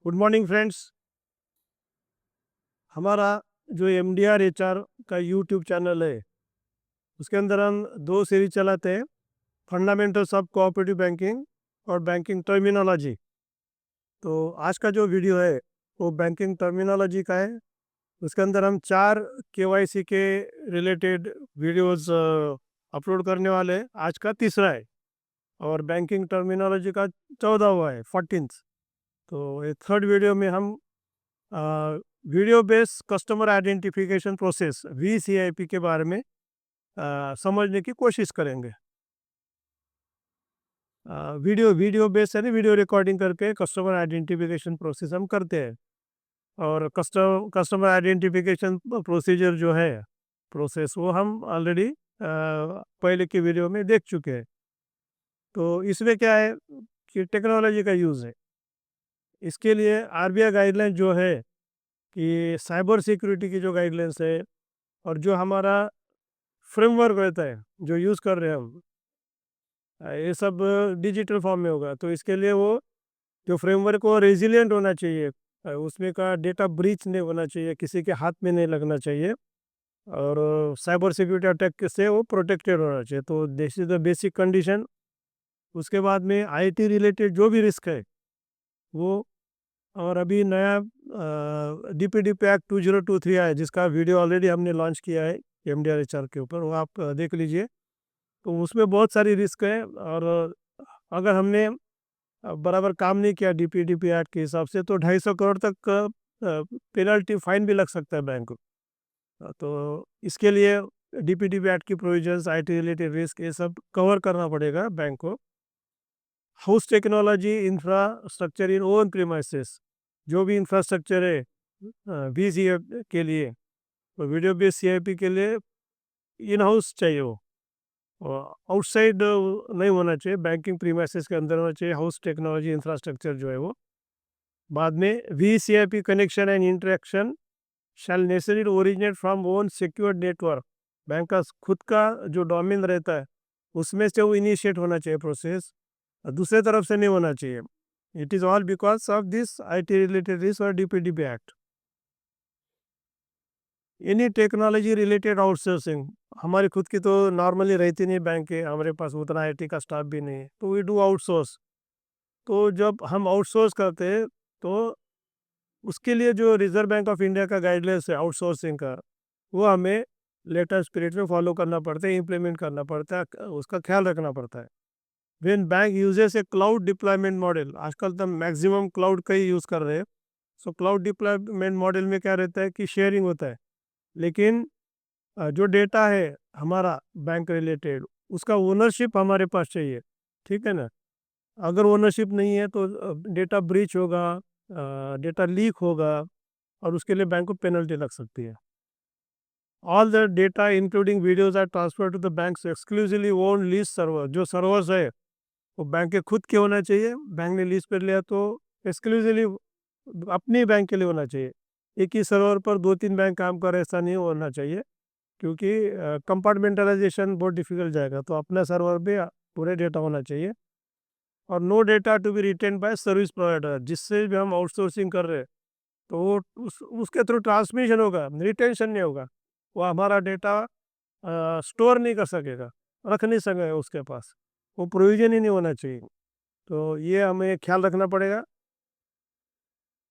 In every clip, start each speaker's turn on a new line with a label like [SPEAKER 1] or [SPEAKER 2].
[SPEAKER 1] Good morning friends. हमारा जो MDR HR का यूट्यूब चैनल है उसके अंदर हम दो सीरीज चलाते हैं, फंडामेंटल्स ऑफ कोऑपरेटिव बैंकिंग और बैंकिंग टर्मिनोलॉजी। तो आज का जो वीडियो है वो बैंकिंग टर्मिनोलॉजी का है। उसके अंदर हम 4 केवाईसी के रिलेटेड वीडियोस अपलोड करने वाले हैं। आज का तीसरा है और बैंकिंग टर्मिनोलॉजी का 14वां है, 14th। तो ये थर्ड वीडियो में हम video based customer identification process VCIP के बारे में समझने की कोशिश करेंगे। वीडियो बेस्ड यानी वीडियो रिकॉर्डिंग करके कस्टमर आइडेंटिफिकेशन प्रोसेस हम करते हैं। और कस्टमर आइडेंटिफिकेशन प्रोसीजर जो है प्रोसेस वो हम ऑलरेडी पहले की वीडियो में देख चुके हैं। तो इसमें क्या है कि टेक्नोलॉजी का यूज़ है। इसके लिए आरबीआई गाइडलाइन जो है कि साइबर सिक्योरिटी की जो गाइडलाइंस है और जो हमारा फ्रेमवर्क रहता है जो यूज़ कर रहे हैं हम, ये सब डिजिटल फॉर्म में होगा। तो इसके लिए वो जो फ्रेमवर्क वो रेजिलिएंट होना चाहिए, उसमें का डेटा ब्रीच नहीं होना चाहिए, किसी के हाथ में नहीं लगना चाहिए और साइबर सिक्योरिटी अटैक से वो प्रोटेक्टेड होना चाहिए। तो this is the basic condition. उसके बाद में आईटी रिलेटेड जो भी रिस्क है वो, और अभी नया डीपीडीपी एक्ट 2023 आया जिसका वीडियो ऑलरेडी हमने लॉन्च किया है एमडीआर एचआर के ऊपर, वो आप देख लीजिए। तो उसमें बहुत सारी रिस्क है और अगर हमने बराबर काम नहीं किया डीपीडीपी एक्ट के हिसाब से तो 250 करोड़ तक पेनल्टी फाइन भी लग सकता है बैंक को। तो इसके लिए डीपीडीपी एक्ट की प्रोविजंस, आईटी रिलेटेड रिस्क, ये सब कवर करना पड़ेगा बैंक को। House technology infrastructure in own premises, जो भी इंफ्रास्ट्रक्चर है वी के लिए, तो वीडियो बेस्ड सीआईपी के लिए इन हाउस चाहिए वो, आउटसाइड नहीं होना चाहिए, बैंकिंग प्रीमाइसेस के अंदर होना चाहिए हाउस टेक्नोलॉजी इंफ्रास्ट्रक्चर जो है वो। बाद में V C I P connection and interaction shall necessary originate from own secure network. Bank का खुद का जो डोमेन रहता है उसमें से वो इनिशिएट होना चाहिए प्रोसेस, दूसरे तरफ से नहीं होना चाहिए। It is all because of this I T related risk और DPDP act. Any technology related outsourcing, हमारी खुद की तो नॉर्मली रहती नहीं बैंक के, हमारे पास उतना आईटी का स्टाफ भी नहीं है, तो वी डू आउटसोर्स। तो जब हम आउटसोर्स करते हैं तो उसके लिए जो रिजर्व बैंक ऑफ इंडिया का गाइडलाइंस है आउटसोर्सिंग का, वो हमें लेटेस्ट स्पिरिट में फॉलो करना पड़ता है, इम्प्लीमेंट करना पड़ता है, उसका ख्याल रखना पड़ता है। When bank uses A cloud deployment model, आजकल तो मैक्सिमम क्लाउड का ही यूज़ कर रहे हैं। सो क्लाउड डिप्लॉयमेंट मॉडल में क्या रहता है कि शेयरिंग होता है, लेकिन जो डेटा है हमारा बैंक रिलेटेड उसका ओनरशिप हमारे पास चाहिए, ठीक है ना। अगर ओनरशिप नहीं है तो डेटा ब्रीच होगा, डेटा लीक होगा और उसके लिए बैंक को पेनल्टी लग सकती है। All the data including videos are transfer to the bank exclusively own lease server, जो सर्वर्स है वो बैंक के खुद के होना चाहिए। बैंक ने लीज पर लिया तो एक्सक्लूसिवली अपनी बैंक के लिए होना चाहिए। एक ही सर्वर पर 2-3 बैंक काम कर, ऐसा नहीं होना चाहिए, क्योंकि कंपार्टमेंटलाइजेशन बहुत डिफिकल्ट जाएगा। तो अपना सर्वर पे पूरे डेटा होना चाहिए। और no data to be retain by service provider, जिससे भी हम आउटसोर्सिंग कर रहे हैं तो वो उसके थ्रू ट्रांसमिशन होगा, रिटेंशन नहीं होगा। वो हमारा डेटा स्टोर नहीं कर सकेगा, रख नहीं सकेगा उसके पास, वो प्रोविजन ही नहीं होना चाहिए। तो ये हमें ख्याल रखना पड़ेगा,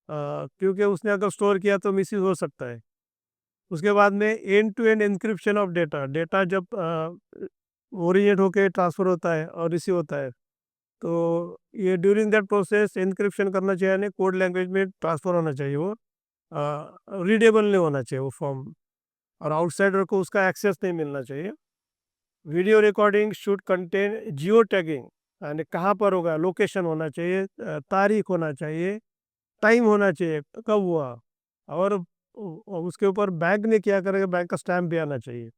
[SPEAKER 1] क्योंकि उसने अगर स्टोर किया तो मिसयूज हो सकता है। उसके बाद में end to end encryption of data, data जब ओरिजिनेट होके ट्रांसफ़र होता है और रिसीव होता है तो ये ड्यूरिंग दैट प्रोसेस इंक्रिप्शन करना चाहिए, यानी कोड लैंग्वेज में ट्रांसफ़र होना चाहिए, वो रीडेबल नहीं होना चाहिए वो फॉर्म, और आउटसाइडर को उसका एक्सेस नहीं मिलना चाहिए। Video recording should contain geo tagging, यानी कहाँ पर होगा, लोकेशन होना चाहिए, तारीख होना चाहिए, टाइम होना चाहिए कब हुआ, और उसके ऊपर बैंक ने क्या करेगा, बैंक का स्टैम्प भी आना चाहिए।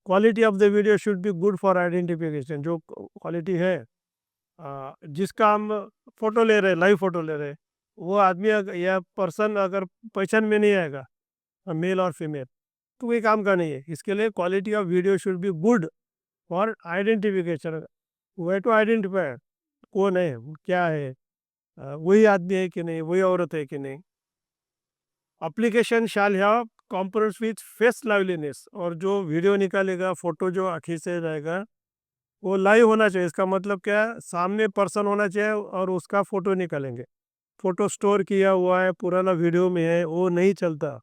[SPEAKER 1] Quality of the video should be good for identification, जो क्वालिटी है जिसका हम फोटो ले रहे हैं, लाइव फोटो ले रहे हैं, वो आदमी या पर्सन अगर पहचान में नहीं आएगा, मेल और फीमेल, तो कोई काम का नहीं है। इसके लिए quality of video should be good for identification, way to identify कौन है, क्या है, वही आदमी है कि नहीं, वही औरत है कि नहीं। Application shall have components with face liveliness, और जो वीडियो निकालेगा, फोटो जो आखिर से रहेगा, वो लाइव होना चाहिए। इसका मतलब क्या है, सामने पर्सन होना चाहिए और उसका फोटो निकालेंगे। फोटो स्टोर किया हुआ है, पुराना वीडियो में है, वो नहीं चलता।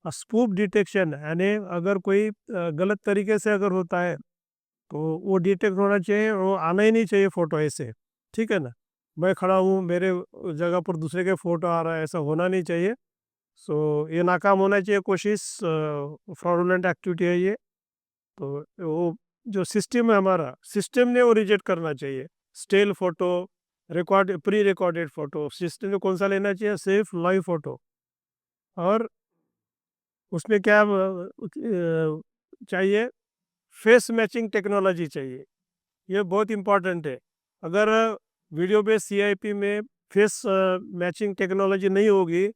[SPEAKER 1] स्पूफ डिटेक्शन, यानी अगर कोई गलत तरीके से अगर होता है तो वो डिटेक्ट होना चाहिए, वो आना ही नहीं चाहिए फोटो ऐसे, ठीक है ना। मैं खड़ा हूँ, मेरे जगह पर दूसरे के फोटो आ रहा है, ऐसा होना नहीं चाहिए। सो ये नाकाम होना चाहिए कोशिश, फ्रॉडुलेंट एक्टिविटी है ये। तो वो जो सिस्टम है हमारा, सिस्टम ने वो रिजेक्ट करना चाहिए। Still photo, record, pre recorded photo, system ने कौन सा लेना चाहिए, सिर्फ लाइव फोटो। और उसमें क्या चाहिए, फेस मैचिंग टेक्नोलॉजी चाहिए। ये बहुत इंपॉर्टेंट है। अगर वीडियो बेस्ड सीआईपी में फेस मैचिंग टेक्नोलॉजी नहीं होगी,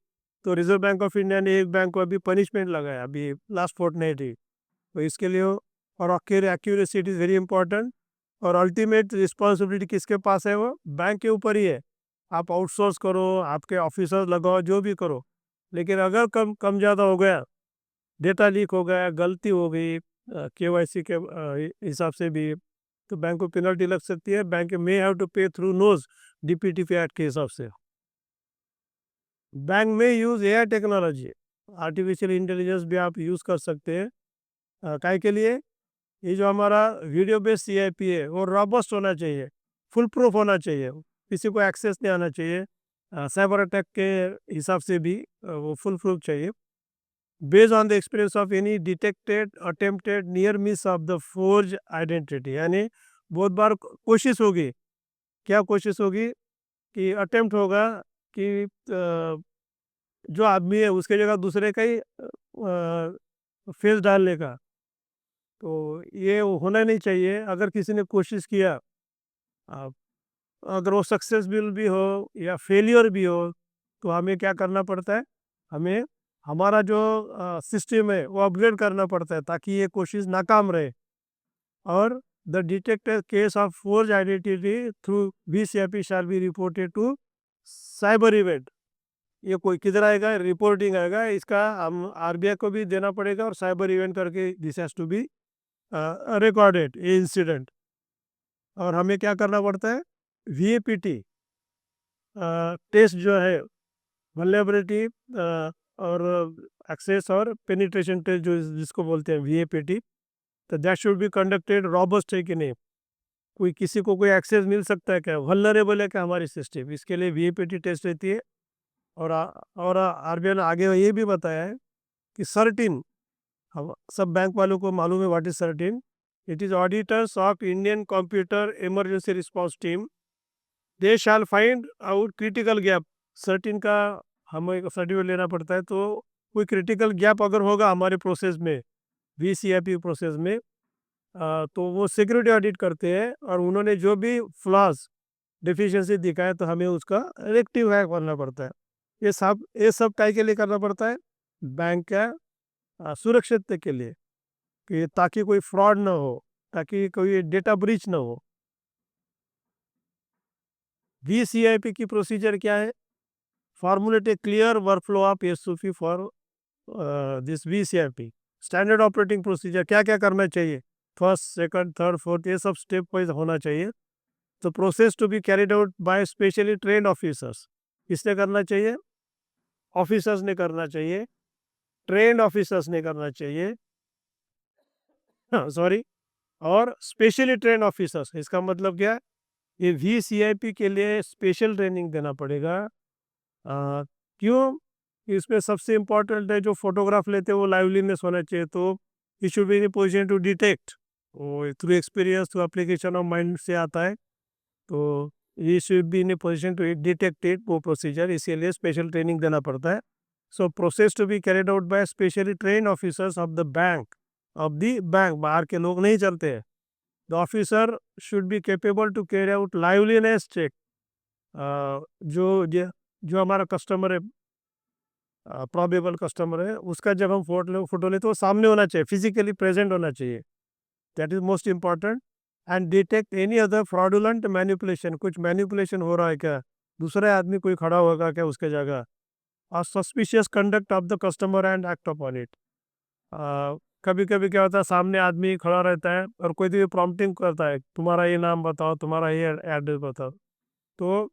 [SPEAKER 1] तो रिजर्व बैंक ऑफ इंडिया ने एक बैंक को अभी पनिशमेंट लगाया, अभी लास्ट फोर्टनाइट ही। तो इसके लिए और accuracy it is very important. और अल्टीमेट रिस्पॉन्सिबिलिटी किसके पास है, वो बैंक के ऊपर ही है। आप आउटसोर्स करो, आपके ऑफिसर्स लगाओ, जो भी करो, लेकिन अगर कम कम ज़्यादा हो गया, डेटा लीक हो गया, गलती हो गई केवाईसी के हिसाब से भी, तो बैंक को पेनल्टी लग सकती है। बैंक मे हैव टू पे थ्रू नोज, डीपीटीपी एक्ट के हिसाब से। बैंक में use AI technology, artificial intelligence भी आप यूज़ कर सकते हैं। काय के लिए, ये जो हमारा वीडियो बेस्ड सीआईपी है वो रॉबस्ट होना चाहिए, फुल प्रूफ होना चाहिए, किसी को एक्सेस नहीं आना चाहिए। साइबर अटैक के हिसाब से भी वो फुल प्रूफ चाहिए। Based on the experience of any detected attempted near miss of the forge identity, यानी बहुत बार कोशिश होगी, क्या कोशिश होगी कि अटेम्प्ट होगा कि जो आदमी है उसके जगह दूसरे का ही फेस डालने का। तो ये होना नहीं चाहिए। अगर किसी ने कोशिश किया, आ, अगर वो सक्सेसफुल भी हो या फेलियर भी हो, तो हमें क्या करना पड़ता है, हमें हमारा जो सिस्टम है वो अपग्रेड करना पड़ता है, ताकि ये कोशिश नाकाम रहे। और the detected case of forge identity through VCIP shall be reported to cyber event. ये कोई किधर आएगा, रिपोर्टिंग आएगा, इसका हम आरबीआई को भी देना पड़ेगा, और साइबर इवेंट करके this has to be recorded ये इंसिडेंट। और हमें क्या करना पड़ता है, वीएपीटी टेस्ट जो है, वल्नरेबिलिटी और एक्सेस और पेनिट्रेशन टेस्ट, जो जिसको बोलते हैं वीएपीटी, तो that should be conducted robust है कि नहीं, कोई किसी को कोई एक्सेस मिल सकता है क्या, वल्नरेबल है क्या हमारी सिस्टम, इसके लिए वीएपीटी टेस्ट रहती है। और आरबीआई ने आगे ये भी बताया है कि सर्टिन, हम सब बैंक वालों को मालूम है what is certain, it is auditors of Indian computer emergency response team, they shell find out critical gap. Certain का हमें सर्टिफिकेट लेना पड़ता है, तो कोई क्रिटिकल गैप अगर होगा हमारे प्रोसेस में, वीसीआईपी प्रोसेस में, तो वो सिक्योरिटी ऑडिट करते हैं, और उन्होंने जो भी फ्लॉज डिफिशियंसी दिखाए तो हमें उसका रेक्टिफाई करना पड़ता है। ये सब काय के लिए करना पड़ता है, बैंक का सुरक्षित के लिए, कि ताकि कोई फ्रॉड ना हो, ताकि कोई डेटा ब्रीच ना हो। वीसीआईपी की प्रोसीजर क्या है, formulate A clear workflow of SOP for this VCIP. Standard operating procedure क्या क्या करना चाहिए, फर्स्ट सेकंड थर्ड फोर्थ, ये सब स्टेप वाइज होना चाहिए। तो process to be carried out by specially trained officers, किसने करना चाहिए, ऑफिसर्स ने करना चाहिए, ट्रेंड ऑफिसर्स ने करना चाहिए, सॉरी, और स्पेशली ट्रेंड ऑफिसर्स। इसका मतलब क्या है, ये वीसीआईपी के लिए स्पेशल ट्रेनिंग देना पड़ेगा। क्यों, इसमें सबसे इम्पोर्टेंट है, जो फोटोग्राफ लेते हैं वो लाइवलीनेस होना चाहिए, तो he should be in position to detect, वो through experience through application of mind से आता है। तो ये should be in position to detect it, वो प्रोसीजर, इसीलिए स्पेशल ट्रेनिंग देना पड़ता है। So process to be carried out by specially train officers of the bank, बाहर के लोग नहीं चलते हैं। The officer should be capable to carry out liveliness check. जो हमारा कस्टमर है, प्रॉबेबल कस्टमर है, उसका जब हम फोटो ले तो वो सामने होना चाहिए, फिजिकली प्रेजेंट होना चाहिए, that is most important. And detect any other fraudulent manipulation, कुछ मैनिपुलेशन हो रहा है क्या, दूसरे आदमी कोई खड़ा होगा क्या उसके जगह, और suspicious conduct of the customer and act upon it. कभी कभी क्या होता है, सामने आदमी खड़ा रहता है और कोई भी प्रॉम्प्टिंग करता है, तुम्हारा ये नाम बताओ, तुम्हारा ये एड्रेस बताओ, तो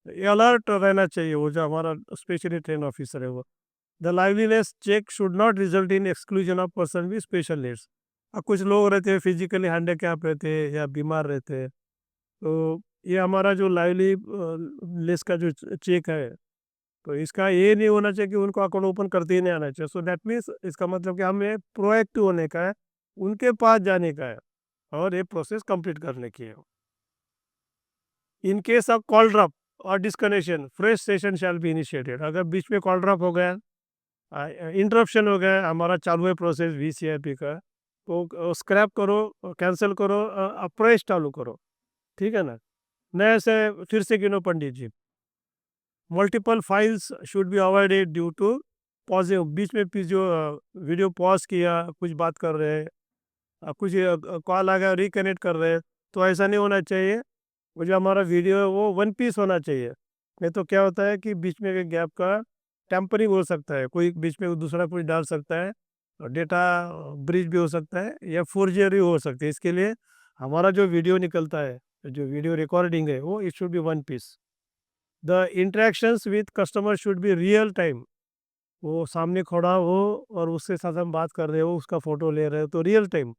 [SPEAKER 1] ये अलर्ट रहना चाहिए वो जो हमारा स्पेशली ट्रेन ऑफिसर है वो। The liveliness check should not result in exclusion of person with special needs. अब कुछ लोग रहते हैं फिजिकली हैंडीकैप रहते हैं या बीमार रहते हैं, तो ये हमारा जो लाइवली लेस का जो चेक है, तो इसका ये नहीं होना चाहिए कि उनको अकाउंट ओपन करते ही नहीं आना चाहिए। सो दैट मीन्स इसका मतलब कि हमें प्रोएक्टिव होने का है, उनके पास जाने का है और ये प्रोसेस कंप्लीट करने की है। In case of call drop और disconnection fresh session shall be initiated. अगर बीच में कॉल ड्रॉप हो गया, इंटरप्शन हो गया, हमारा चालू है प्रोसेस वीसीआईपी का, तो स्क्रैप करो, कैंसिल करो, अप्रेस चालू करो, ठीक है ना, नए से फिर से गिनो Pandit ji. Multiple files should be avoided due to pausing. बीच में जो वीडियो पॉज किया, कुछ बात कर रहे हैं, कुछ कॉल आ गया रिकनेक्ट कर रहे हैं, तो ऐसा नहीं होना चाहिए। वो जो हमारा वीडियो है वो वन पीस होना चाहिए। नहीं तो क्या होता है कि बीच में के गैप का टेम्परिंग हो सकता है, कोई बीच में दूसरा कुछ डाल सकता है, और डेटा ब्रीच भी हो सकता है या फोर्जरी हो सकती है। इसके लिए हमारा जो वीडियो निकलता है, जो वीडियो रिकॉर्डिंग है, वो it should be one piece. The interactions with customer should be real time. वो सामने खड़ा हो और उसके साथ हम बात कर रहे हो, उसका फोटो ले रहे हो, तो रियल टाइम,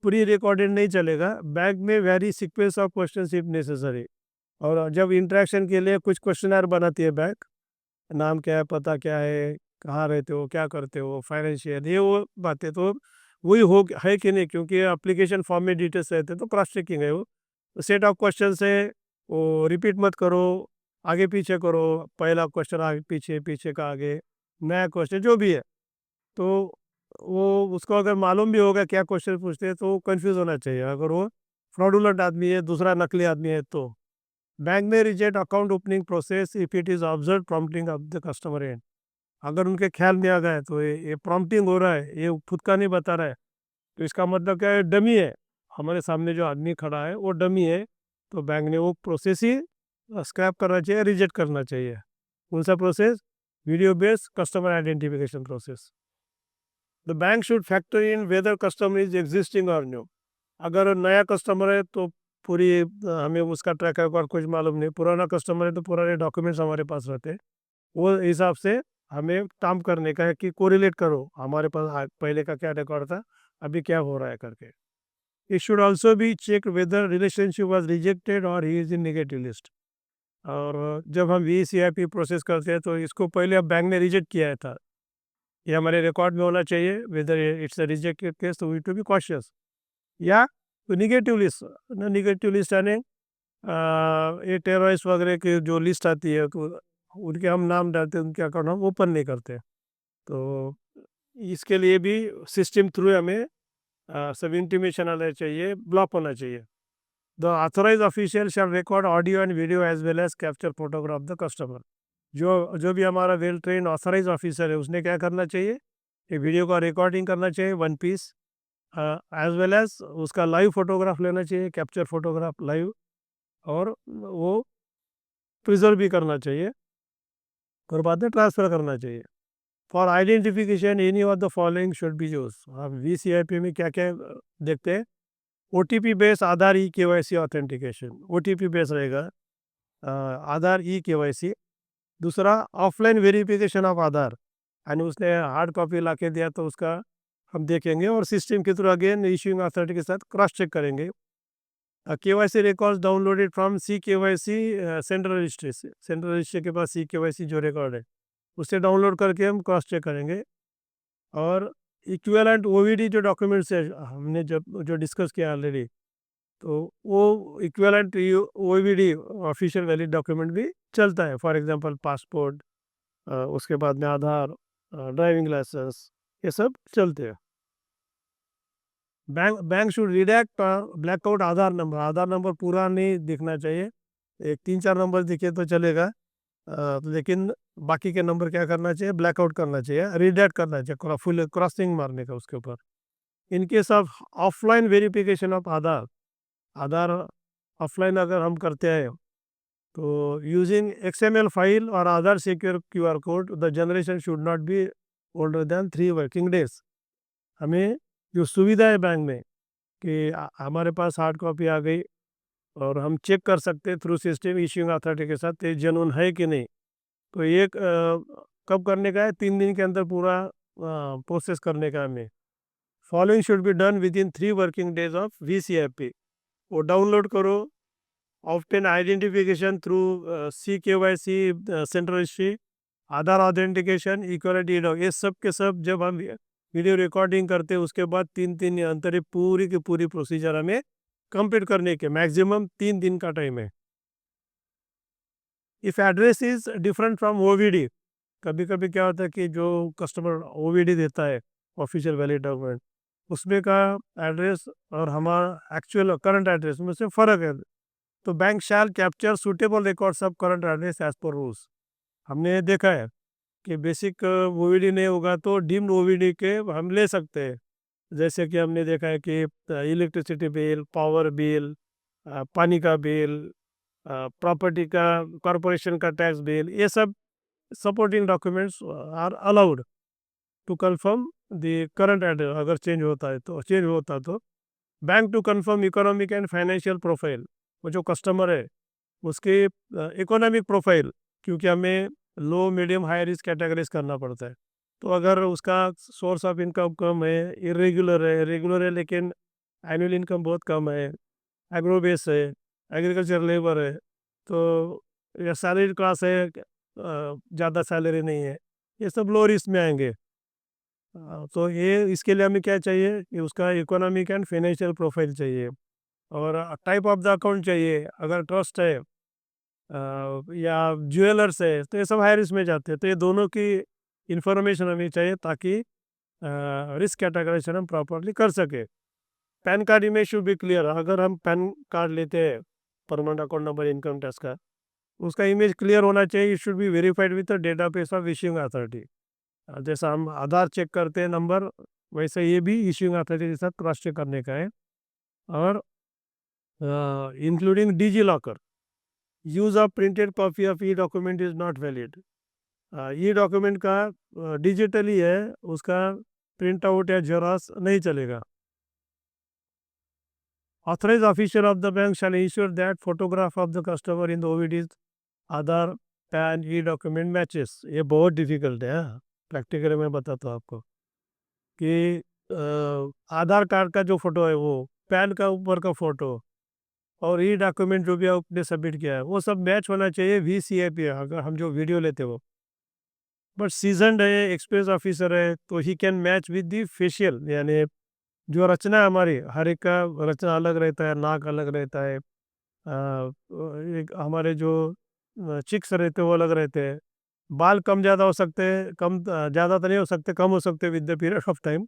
[SPEAKER 1] प्री रिकॉर्डेड नहीं चलेगा। बैग में very sequence of question if necessary. और जब इंटरेक्शन के लिए कुछ क्वेश्चनर बनाती है बैंक, नाम क्या है, पता क्या है, कहाँ रहते हो, क्या करते हो, फाइनेंशियल, ये वो बातें तो वही हो है कि नहीं, क्योंकि एप्लीकेशन फॉर्म में डिटेल्स रहते हैं, तो क्रॉस चेकिंग है वो। सेट ऑफ क्वेश्चन से वो रिपीट मत करो, आगे पीछे करो, पहला क्वेश्चन आगे पीछे, पीछे का आगे, नया क्वेश्चन जो भी है, तो वो उसको अगर मालूम भी होगा क्या क्वेश्चन पूछते हैं, तो कंफ्यूज होना चाहिए। अगर वो फ्रॉडुलेंट आदमी है, दूसरा नकली आदमी है, तो बैंक में reject account opening process if it is observe prompting of the customer and. अगर उनके ख्याल में आ गया तो ये प्रॉम्प्टिंग हो रहा है, ये खुद का नहीं बता रहा है, तो इसका मतलब क्या है, डमी है, हमारे सामने जो आदमी खड़ा है वो डमी है, तो बैंक ने वो प्रोसेस ही स्क्रैप करना चाहिए, रिजेक्ट करना चाहिए। कौन सा process? Video based customer identification process. The bank should factor in whether customer is existing और न्यू। अगर नया कस्टमर है तो पूरी हमें उसका ट्रैक रिकॉर्ड कुछ मालूम नहीं, पुराना कस्टमर है तो पुराने डॉक्यूमेंट्स हमारे पास रहते हैं, वो हिसाब से हमें काम करने का है कि कोरिलेट करो हमारे पास पहले का क्या रिकॉर्ड था, अभी क्या हो रहा है करके। It should also be check whether relationship was rejected और he is in negative list. और जब हम वीसीआईपी प्रोसेस करते हैं तो इसको पहले अब बैंक ने रिजेक्ट किया था, ये हमारे रिकॉर्ड में होना चाहिए, whether it's a rejected case, तो वी टू बी कॉशियस। या तो निगेटिव लिस्ट, निगेटिव लिस्ट यानी ये टेररिस्ट वगैरह की जो लिस्ट आती है, तो उनके हम नाम डालते हैं, उनके अकाउंट हम ओपन नहीं करते। तो इसके लिए भी सिस्टम थ्रू हमें सब इंटीमेशन आना चाहिए, ब्लॉक होना चाहिए। The authorise official shall record audio and video as well as capture photograph the customer. जो जो भी हमारा वेल ट्रेन ऑथराइज ऑफिसर है, उसने क्या करना चाहिए, ये वीडियो का रिकॉर्डिंग करना चाहिए one piece, as well as उसका लाइव फोटोग्राफ लेना चाहिए, कैप्चर फोटोग्राफ लाइव, और वो प्रिजर्व भी करना चाहिए और बाद में ट्रांसफ़र करना चाहिए। For identification any of the following should be use. आप वीसीआईपी में क्या क्या देखते हैं, OTP base Aadhaar e KYC authentication, OTP base रहेगा, आधार ई केवाईसी। दूसरा ऑफलाइन वेरिफिकेशन ऑफ आधार, यानी उसने हार्ड कॉपी ला के दिया तो उसका हम देखेंगे और सिस्टम के थ्रू अगेन इशूइंग अथॉरिटी के साथ क्रॉस चेक करेंगे। KYC records downloaded from C KYC central registry से, सेंट्रल रजिस्ट्री के पास सी केवाईसी जो रिकॉर्ड है उससे डाउनलोड करके हम क्रॉस चेक करेंगे। और इक्विवेलेंट ओवीडी जो डॉक्यूमेंट्स है, हमने जब जो डिस्कस किया ऑलरेडी, तो वो इक्विवेलेंट ओवीडी ऑफिशियल वैलिड डॉक्यूमेंट भी चलता है, फॉर एग्जांपल पासपोर्ट, उसके बाद में आधार, ड्राइविंग लाइसेंस, ये सब चलते हैं। Bank should redact blackout Aadhaar number, Aadhaar number पूरा नहीं दिखना चाहिए, एक 3-4 नंबर दिखे तो चलेगा, लेकिन बाकी के नंबर क्या करना चाहिए, ब्लैकआउट करना चाहिए, रिडैक्ट करना चाहिए, फुल क्रॉसिंग मारने का उसके ऊपर। In case of offline verification of Aadhaar, Aadhaar offline अगर हम करते हैं तो यूजिंग XML फाइल और Aadhaar secure QR code the generation should not be older than 3 working days. हमें जो सुविधा है बैंक में कि हमारे पास हार्ड कॉपी आ गई और हम चेक कर सकते हैं थ्रू सिस्टम इश्यूइंग अथॉरिटी के साथ ये जेन्युइन है कि नहीं। तो ये कब करने का है, 3 दिन के अंदर पूरा प्रोसेस करने का है हमें। Following should be done within 3 working days of VCIP। वो डाउनलोड करो, obtain identification through CKYC central history, Aadhaar authentication, equality dog, ये सब के सब जब हम वीडियो रिकॉर्डिंग करते हैं उसके बाद 3 दिन अंतर पूरी की पूरी प्रोसीजर हमें कंप्लीट करने के मैक्सिमम 3 दिन का टाइम है। If address is different from OVD, कभी कभी क्या होता है कि जो कस्टमर OVD देता है, ऑफिशियल वैलिड डॉक्यूमेंट, उसमें का एड्रेस और हमारा एक्चुअल करंट एड्रेस में से फ़र्क है। तो bank shall capture suitable records of current address as per rules. हमने देखा है कि बेसिक OVD नहीं होगा तो डीम्ड OVD के हम ले सकते हैं। जैसे कि हमने देखा है कि इलेक्ट्रिसिटी बिल, पावर बिल, पानी का बिल, प्रॉपर्टी का, कॉरपोरेशन का टैक्स बिल, ये सब supporting documents are allowed to confirm the current address. अगर चेंज होता तो bank to confirm economic and financial profile, वो जो कस्टमर है उसके इकोनॉमिक प्रोफाइल, क्योंकि हमें low medium high risk categories करना पड़ता है। तो अगर उसका सोर्स ऑफ इनकम कम है, इरेगुलर है, रेगुलर है लेकिन एनुअल इनकम बहुत कम है, एग्रो बेस है, एग्रीकल्चर लेबर है, तो या सैलरी क्लास है, ज़्यादा सैलरी नहीं है, ये सब लो रिस्क में आएंगे। तो ये इसके लिए हमें क्या चाहिए कि उसका इकोनॉमिक एंड फाइनेंशियल प्रोफाइल चाहिए और टाइप ऑफ द अकाउंट चाहिए। अगर ट्रस्ट है या ज्वेलर्स है तो ये सब हाई रिस्क में जाते हैं। तो ये दोनों की इंफॉर्मेशन हमें चाहिए ताकि रिस्क कैटेगराइजेशन हम प्रॉपरली कर सके। Pan card image should be clear. अगर हम पैन कार्ड लेते हैं, permanent account number income tax का, उसका इमेज क्लियर होना चाहिए। It should be verified with the database of issuing authority. जैसा हम आधार चेक करते हैं नंबर, वैसे ये भी इश्यूइंग अथॉरिटी के साथ क्रॉस चेक करने का है। और including DigiLocker, use of printed copy of e document is not valid. E document का डिजिटली है, उसका प्रिंट आउट या जेरॉक्स नहीं चलेगा। Authorise official of the bank shall ensure that photograph of the customer in the OVD Aadhaar PAN e document matches. ये बहुत difficult है, practically मैं बताता हूँ आपको कि आधार कार्ड का जो फोटो है वो पैन का ऊपर का फोटो और ई डॉक्यूमेंट जो भी आपने सबमिट किया है वो सब मैच होना चाहिए VCIP। अगर हम जो वीडियो लेते हो, बट सीजनड है, एक्सपीरियंस ऑफिसर है, तो he can match with the facial, यानी जो रचना है हमारी, हर एक का रचना अलग रहता है, नाक अलग रहता है, एक हमारे जो चिक्स रहते हैं वो अलग रहते हैं, बाल कम ज़्यादा हो सकते हैं, कम ज़्यादा तो नहीं हो सकते, कम हो सकते with the period of time,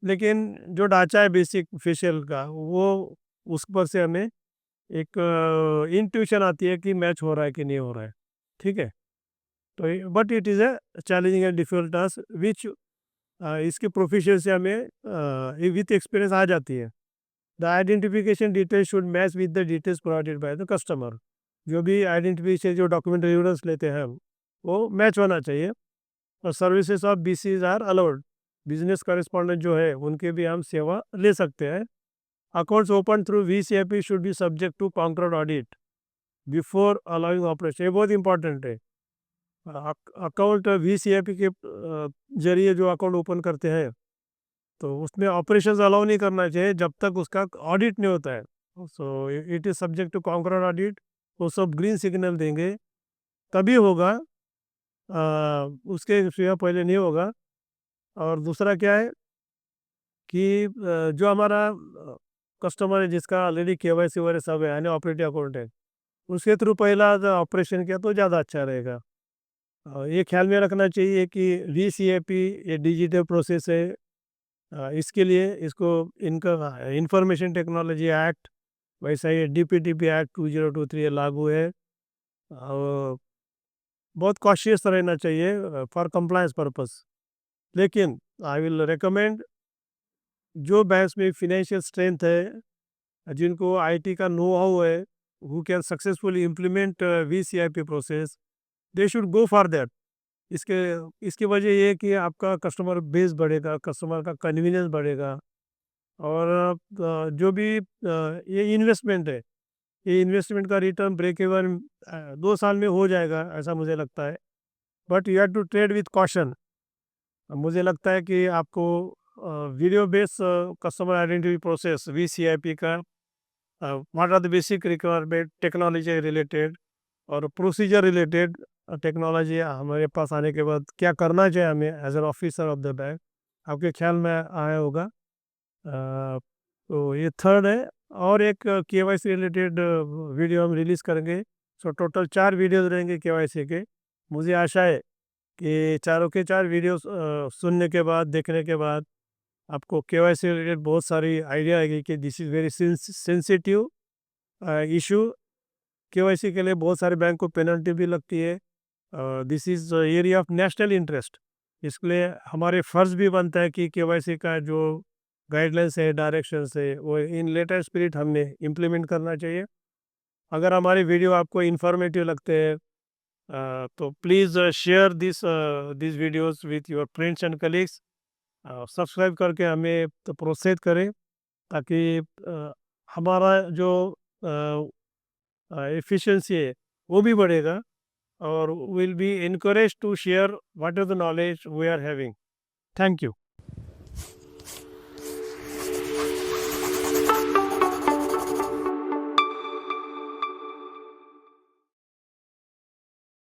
[SPEAKER 1] लेकिन जो ढांचा है बेसिक फेशियल का वो, उस पर से हमें एक इंट्यूशन आती है कि मैच हो रहा है कि नहीं हो रहा है। ठीक है। तो but it is a challenging and difficult task which इसकी प्रोफिशिएंसी हमें विथ एक्सपीरियंस आ जाती है। The identification detail should match with the details provided by the customer. जो भी आइडेंटिफिकेशन जो डॉक्यूमेंट एविडेंस लेते हैं हम, वो मैच होना चाहिए। और services of BCs are allowed. Business correspondent जो है उनके भी हम सेवा ले सकते हैं। Accounts open through VCIP should be subject to counter audit before allowing operation. ये बहुत इंपॉर्टेंट है। अकाउंट VCIP के जरिए जो अकाउंट ओपन करते हैं तो उसमें ऑपरेशंस अलाउ नहीं करना चाहिए जब तक उसका ऑडिट नहीं होता है। So it is subject to counter audit. वो सब ग्रीन सिग्नल देंगे तभी होगा, उसके सिवा पहले नहीं होगा। और दूसरा क्या है कि जो हमारा कस्टमर है जिसका ऑलरेडी KYC वगैरह सब है, यानी ऑपरेटिव अकाउंट है, उसके थ्रू पहला ऑपरेशन किया तो ज़्यादा अच्छा रहेगा। ये ख्याल में रखना चाहिए कि VCIP ये डिजिटल प्रोसेस है। इसके लिए इसको इनका इंफॉर्मेशन टेक्नोलॉजी एक्ट, वैसा ही DPTP एक्ट 2023 लागू है। और बहुत कॉशियस रहना चाहिए फॉर कंप्लायंस पर्पस। लेकिन आई विल रिकमेंड जो बैंक्स में फिनेंशियल स्ट्रेंथ है, जिनको IT का नो हाउ है, who can successfully implement VCIP process, they should go for that. इसके इसकी वजह ये है कि आपका कस्टमर बेस बढ़ेगा, कस्टमर का कन्वीनियंस बढ़ेगा और जो भी ये इन्वेस्टमेंट है, ये इन्वेस्टमेंट का रिटर्न ब्रेक इवन 2 साल में हो जाएगा, ऐसा मुझे लगता है। But you have to trade with caution. मुझे लगता है कि आपको video based customer identity process VCIP का what are the basic requirement technology related और प्रोसीजर रिलेटेड टेक्नोलॉजी हमारे पास आने के बाद क्या करना चाहिए हमें as an officer of the bank, आपके ख्याल में आया होगा। तो ये थर्ड है और एक KYC रिलेटेड वीडियो हम रिलीज़ करेंगे। सो टोटल 4 वीडियोज़ रहेंगे KYC के। मुझे आशा है कि चारों के 4 वीडियोस सुनने के बाद, देखने के बाद आपको KYC रिलेटेड बहुत सारी आइडिया आएगी कि this is very sensitive issue. KYC के लिए बहुत सारे बैंक को पेनल्टी भी लगती है। This is area of national interest. इसलिए हमारे फ़र्ज़ भी बनता है कि KYC का जो गाइडलाइंस है, डायरेक्शंस है, वो इन लेटर स्पिरिट हमने इम्प्लीमेंट करना चाहिए। अगर हमारी वीडियो आपको इन्फॉर्मेटिव लगते हैं तो please share this videos with your friends and colleagues. Subscribe करके हमें तो प्रोत्साहित करें ताकि हमारा जो एफिशिएंसी है वो भी बढ़ेगा और will be encouraged to share what is the knowledge we are having. Thank you.